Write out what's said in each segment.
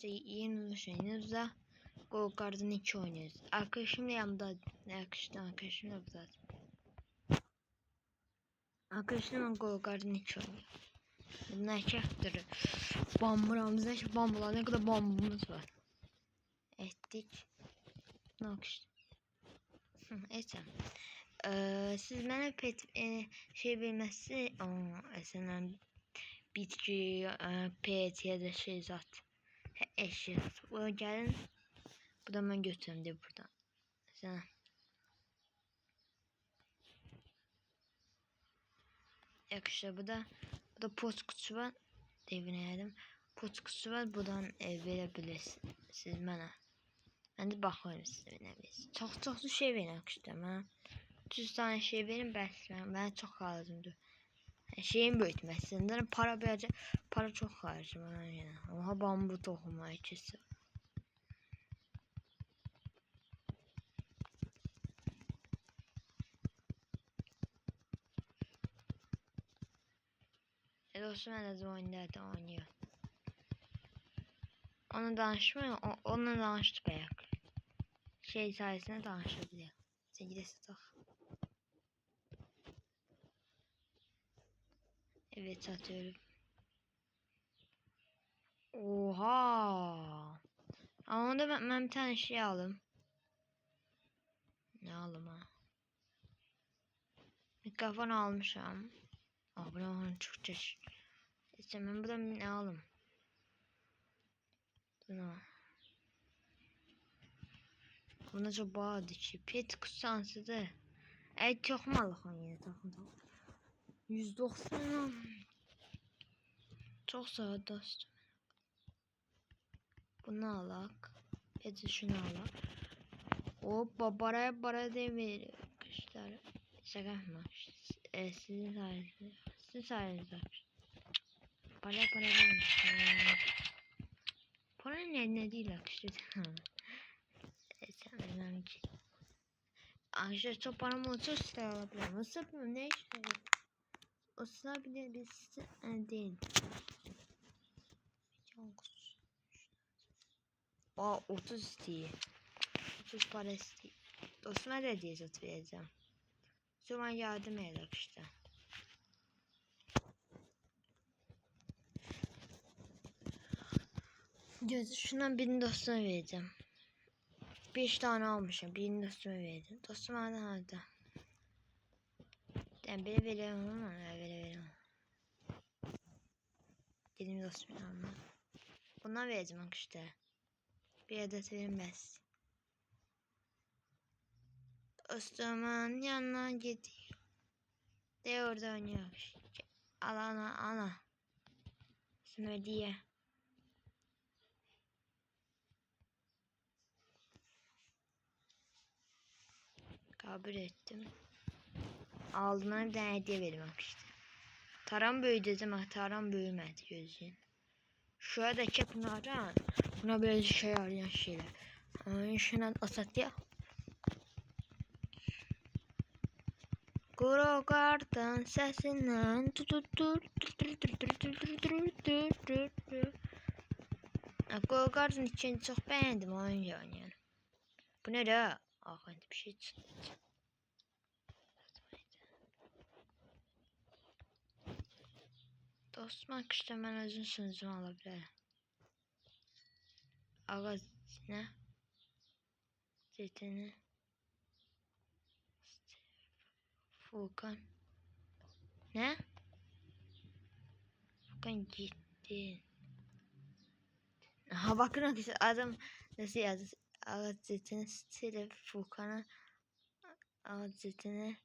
İşte yeni oynuyoruz da Go Garden 2 oynuyoruz. Arkadaşımla yanımda. Arkadaşım da bu zaten. Arkadaşımla Go Garden 2 oynuyor. Ne çaktırır. Bamburamızda işte bambular ne kadar bambumuz var. Ettik. Ne işte. Etsem. Siz bana pet şey bilmezse mesela bitki pet ya da şey zat eşya. Bu gelin. Bu da ben götürüm diye buradan. Mesela. Yakışır bu da post kutusu var. Devinelim. Post kutusu var. Buradan verebilirsiniz bana. Ben de bakıyorum size verebilirsiniz. Çok şey verin yakışır. Ben 30 tane şey verin ben çok lazımdı. Şeyin büyütmesinden para çok harcama yani. Oha bambu tohumu ikisi. Dostum en az oyunda oynuyor. Onu danışmıyor. Onunla danıştık ayak. Şey sayesinde danışabiliyor. Sevgili tak. Evet satıyorum. Oha. Ama onda ben bir tane şey aldım. Ne aldım ha? Mikrofon almışım. Bu ne Türkçe. İşte ben buradan ne aldım? Buna çok bağlı ki. Pet kutusu da. Evet çok malık yine takım. 190. Çok sağ ol dostum. Bunu alak. Peti şunu alak. Hoppa para demir. Kışlar. Şaka yapma. Sizin sayenizde. Sizin sayenizde. Para vermiş. Para ne değil arkadaşlar. Sen önemli ki. Arkadaşlar çok param olsa size alabilirim. Nasıl yapıyorum ne işte. O sıra bile biz değil. Aa 30 istiyor. 30 para istiyor. Dostuma da diye vereceğim. Sonra yardım edek işte. Gözü şundan birini dostuma vereceğim. 5 tane almışım. Birini dostuma vereceğim. Dostum nerede? Ben biri veriyorum ama veriyorum. Dedim dostum ama. Bundan vereceğim işte. Bir adet verilmez. Dostumun yanına gidiyor. De orada oynuyor. Ana. Şunu diye. Kabul ettim. Aldılar bir tane hediye verim işte. Taram büyüdü ama taram büyümedi gözün. Şuradaki pınardan buna böyle şey arayan şeyler. Şuna asat ya. Kuru kartın sesinden Kuru kartın içini çok beğendim oyuncu oynayan. Bu ne de? Bir şey çıktı. Dostum arkadaşlar ben özün sözümü alabilirim. Ağaç ne? Zeytini. Furkan. Ne? Furkan gitti. Ha bakın arkadaşlar adam nasıl yazdı? Ağaç zeytini stile Furkan'a. Ağaç zeytini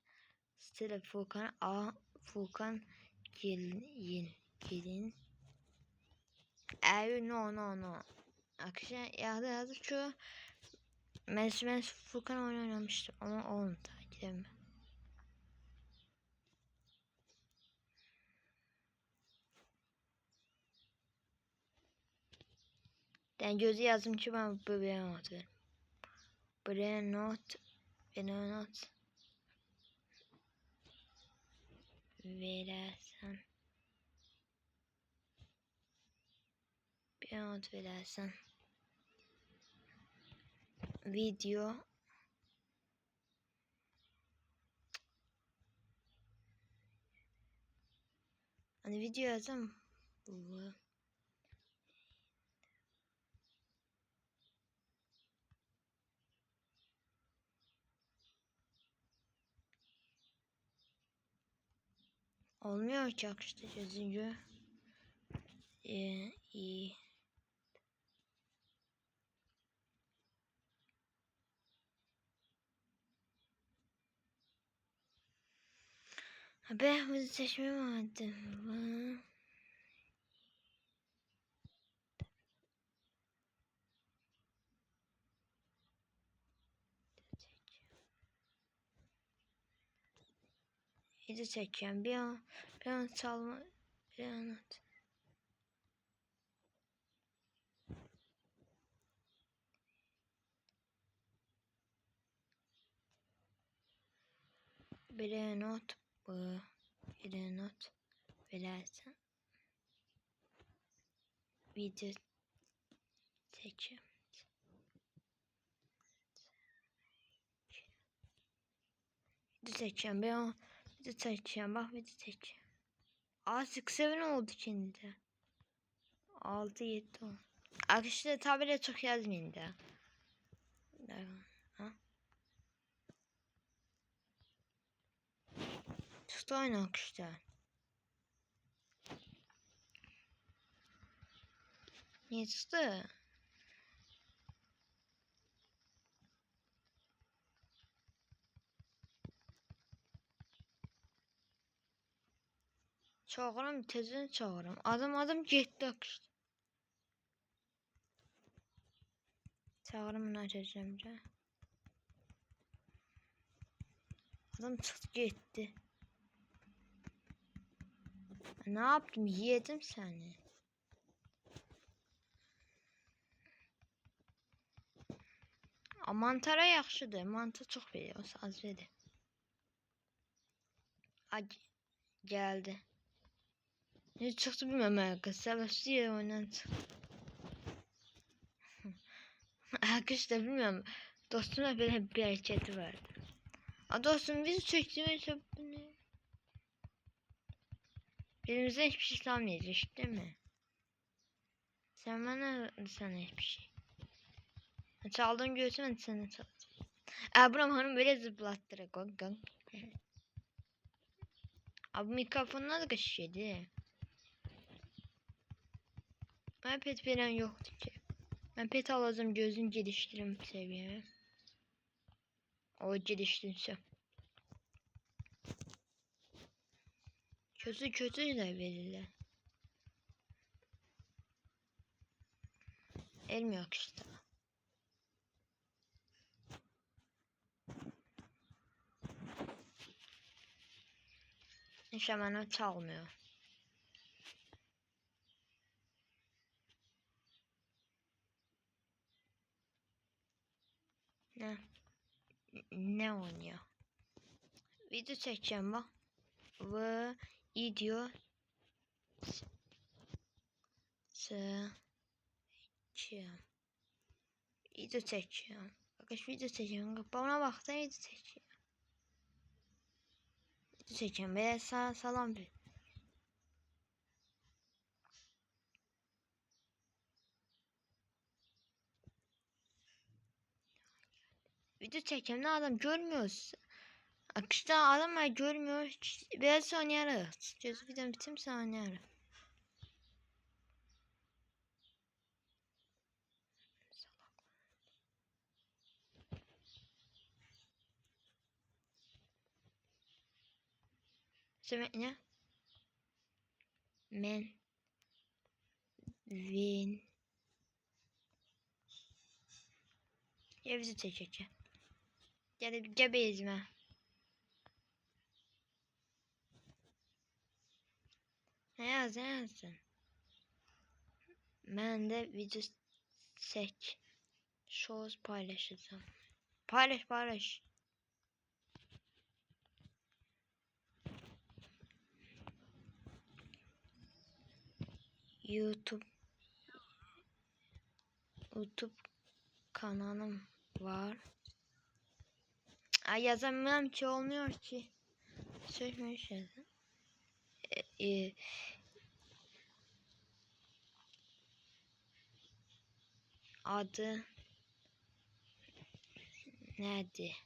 stile Furkan'a. Furkan gelin. No. Arkadaşlar yazdı şu. Ben Furkan oynamıştım ama olmadı. Gidelim. Ben gözü yazdım ki ben buraya not veririm. Buraya not verirsen Bir not verersen. Video. Hani video yazsam. Bu. Olmuyor ki işte yazınca. İyi. Ben bunu seçmem vardı. İyi seçeceğim. Bir an çalma. Bir anlat. Bir not. Bu. Bir not. Verersen. Video seçeceğim. Video seçeceğim. Ben video seçeceğim. Bak video seçeceğim. Artık 7 oldu şimdi de. 6 7 10. Arkadaşlar tabire çok yazmayın da. Ha? Tuttu aynı arkadaşlar. Niye tuttu? Çağırım tezini çağırım. Adım gitti arkadaşlar. Çağırımını açacağım da. Adam çıktı gitti. Ne yaptım? Yedim seni. Mantara yaxşıdır. Mantı çox verir. O az verir. Geldi. Ne çıktı bilmem arkadaşlar. Sebepsiz yere oyundan çıktı. Arkadaşlar bilmiyorum. Dostumla böyle bir hareketi vardı. Dostum biz çektiğimiz ne? Birimizden hiçbir şey salmayacak değil mi? Sen bana sana hiçbir şey. Çaldığın göğsü ben sana çalacağım. Buram hanım böyle zıplattırı. Gong gong. Abi mikrofonuna da kaşıydı. Ben pet veren yoktu ki. Ben pet alacağım gözün geliştirim seviyeme. O geliştirinse. Kötü de verirler. Elim yok işte. Nişanı çalmıyor. Ne oynuyor? Video çekeceğim bak. Ve video çekeceğim. Video çekeceğim. Bakış video çekeceğim. Bana bak da video çekeceğim. Video çekeceğim. Ve salam bir. Video çekeceğim. Ne adam görmüyoruz. Akışta adamlar görmüyor. Biraz oynarız. Gözü videom bitimse oynarız. Şimdi ne? Men. Win. Ya video çekeceğim. Gel bezme. Ne yazdın? Ben de video çek. Shows paylaşacağım. Paylaş. YouTube YouTube kanalım var. Ay yazamıyorum ki, olmuyor ki. Söylemiş yazın. Adı nedir?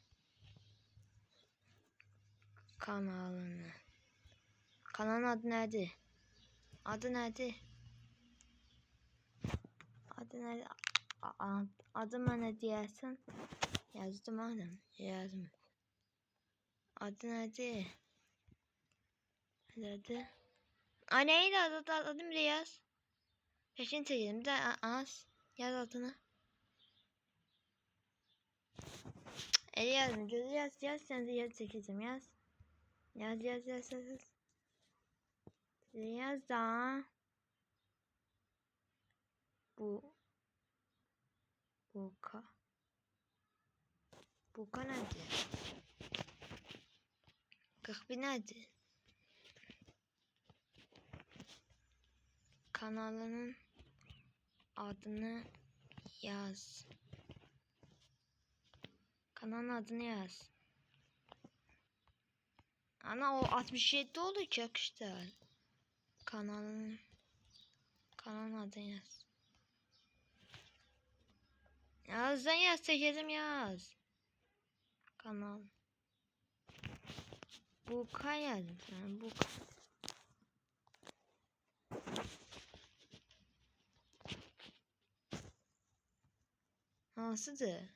Kanalını. Kanalın adı nedir? Adı nedir? Adı nedir? Adıma ne diyersin? Yazdım adam. Yazdım. Adı nedir? Adı. Ay neydi adı? Adım bile yaz. Peşini çekelim. Bir de az. Yaz adını. Eli yazdım. Gözü yaz. Sen de yaz çekeceğim. Yaz. Yaz. Yaz da. Buka nedir? 41 nedir? Kanalının adını yaz. Kanalın adını yaz. Ana o 67 olacak işte. Kanalın adını yaz. Yazdan yaz çekelim yaz. Kanal. Buka yazdım. Buka. Nasıldı?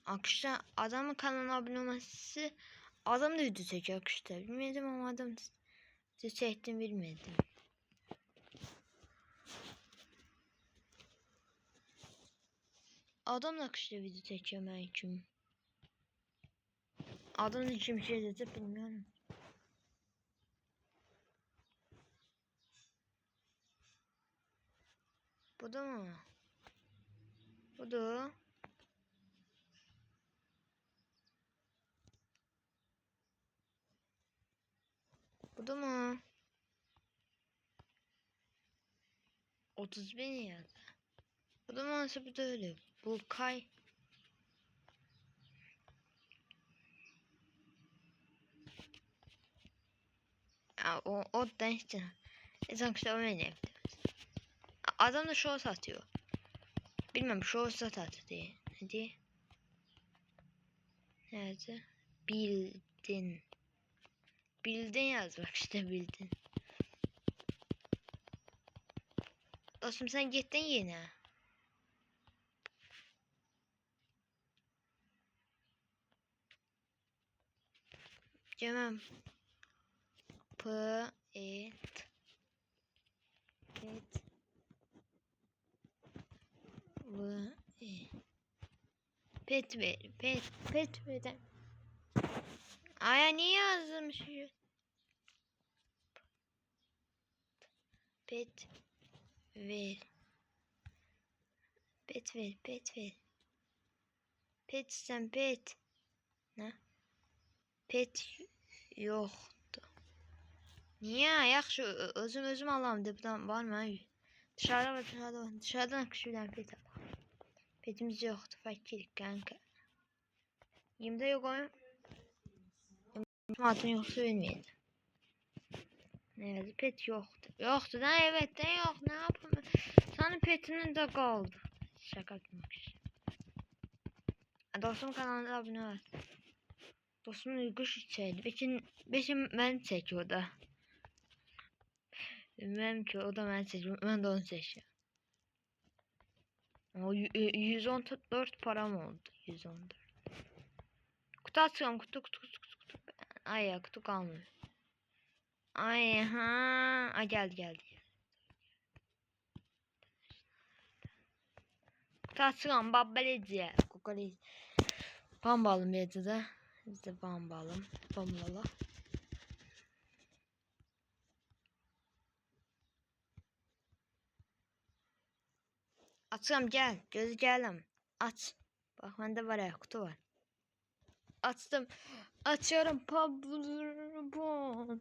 Akışta adamın kanalına abone olması, adam da video çekiyor akışta. Bilmedim ama adam video çektiğini bilmedim. Adam da akışta video çekiyor belki. Adam da için bir şey dedi bilmiyorum. Bu da mı? Bu da. Bu da mı? 30.000 ya. Bu da mı? Bu da öyle. Bu kay. Ya, o da işte. Sonuçta öyle. Adam da show satıyor. Bilmem show satıyor diye. Ne diye? Nerede? Bildin. Bildin yaz bak işte bildin. Dostum sen gittin yine. Cemem. Pet ver. Ay niye yazdım şu? Pet ver. Pet sen pet. Ne? Pet yoktu. Niye? Yaxşı özüm alam depdən var mı? Dışarıda var. Dışarıdan akışıdan pet alam. Petimiz yoktu. Fakirik kanka. 20'de yok oyun. Adını yoksa bilmeyeydim. Evet pet yoktu. Yoktu da evet de yok. Ne yapayım? Senin petinin de kaldı. Şaka etmek için. Dostum kanalına abone ol. Dostumun uyguş içeydi. Beşim ben çekiyor da. Bilmem ki o da ben seçiyorum. Ben de onu seçiyorum. O 114 param oldu. 114. Kutu atıyorum. Kutu. Ay ya kutu kalmıyor. Ay ha. Ay geldi. Kutu atıyorum. Babbaleci. Kokoreç. Bambalım yedi de. Biz de bambalım. Bambala. Atıyorum gel. Gözü gelim. Aç. Bak bende var ya kutu var. Açtım. Açıyorum. Pablo.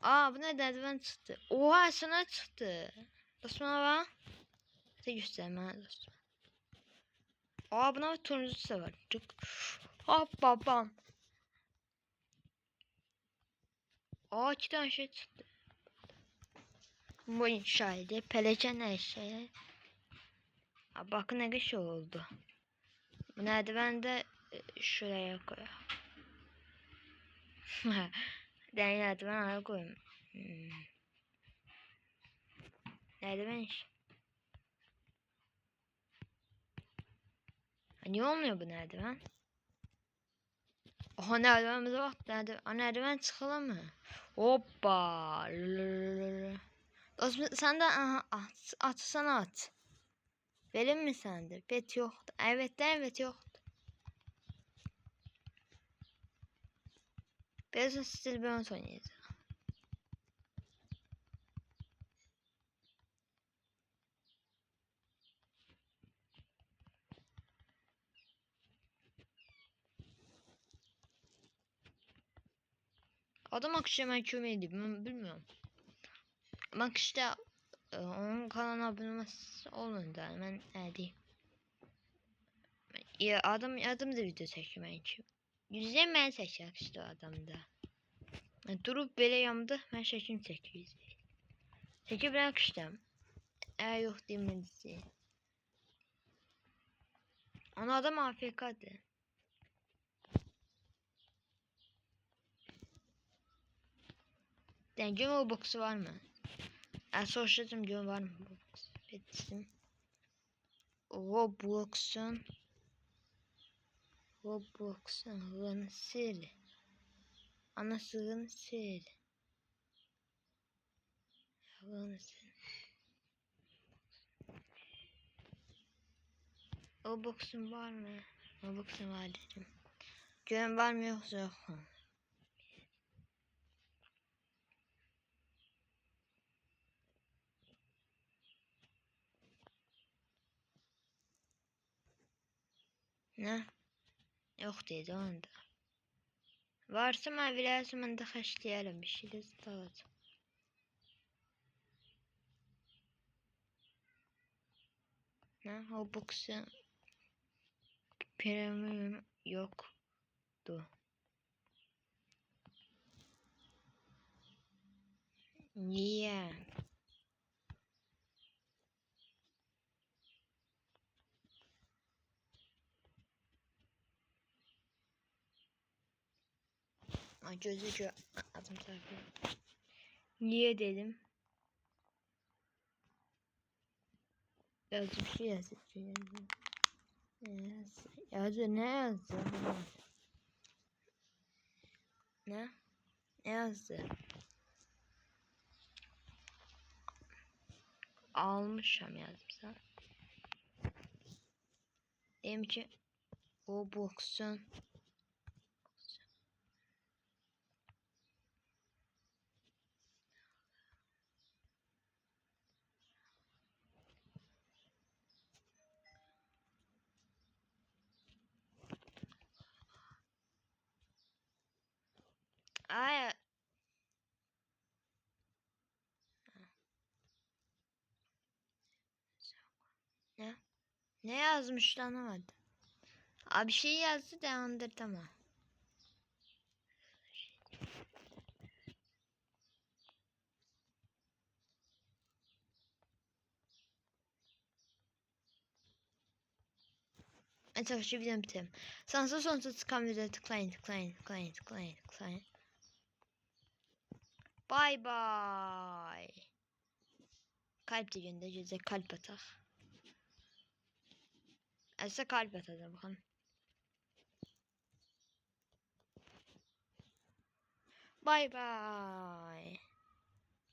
Aa bu ne derdiven çıktı. Oha sana çıktı. Dostuma bak. Ayakta göstermeye dostum. Aa buna bir turuncusu da var. Tık. Hop babam. Aa 2 tane şey çıktı. Bu inşaydı. Peleken her şeye. Aa, bakın ne şey oldu. Bu merdiven de şuraya koyalım. Ben merdiven araya koyayım. Merdiven iş. Niye olmuyor bu merdiven? Aha merdivenimize bak. Merdiven çıkalım mı? Hoppa. Dostum sen de aha, at sana at. Verir mi sende? Pet yoktu. Evet yoktu. Biraz stil bir oyun oynayacağız. Adam akşam ben kömeydi bilmiyorum. Bak işte onun kanalına abone olun da ben ne diyeyim. Ya adam da video çekiyor için. Yüzden ben çekecek işte o adamda. Durup böyle yanımda ben şekim çekiyor. Çekip bırak işte. Yok demedisi. Ana adam AFK'dı. Denge o boxu var mı? Soruşturdım diyorum var mı bu box? Ettim. Roblox'un hızını sil. Anasını sil. Hızını sil. Roblox'un var mı? Roblox'un var dedim. Gören var mı yoksa yok mu? Ne? Yok dedi onda. Varsa ben birazcık da haşlayalım bir şey de alacağım. Ne? Roblox'un premium yoktu. Niye? Ay gözü adım tarafı. Niye dedim. Yazı bir şey yazdı. Yazı ne yazdı? Ne? Ne yazdı? Almışım yazdım sana. Dedim ki o box'un ay ne? Ne yazmış anlamadım. Abi bir şey yazdı da andırdı ama. Arkadaşlar videomu bitirelim. Sonsuz çıkan videoya tıklayın. Bye bye. Kalp de göndereceğiz. Kalp atak. Else kalp atacağım bakın. Bye bye.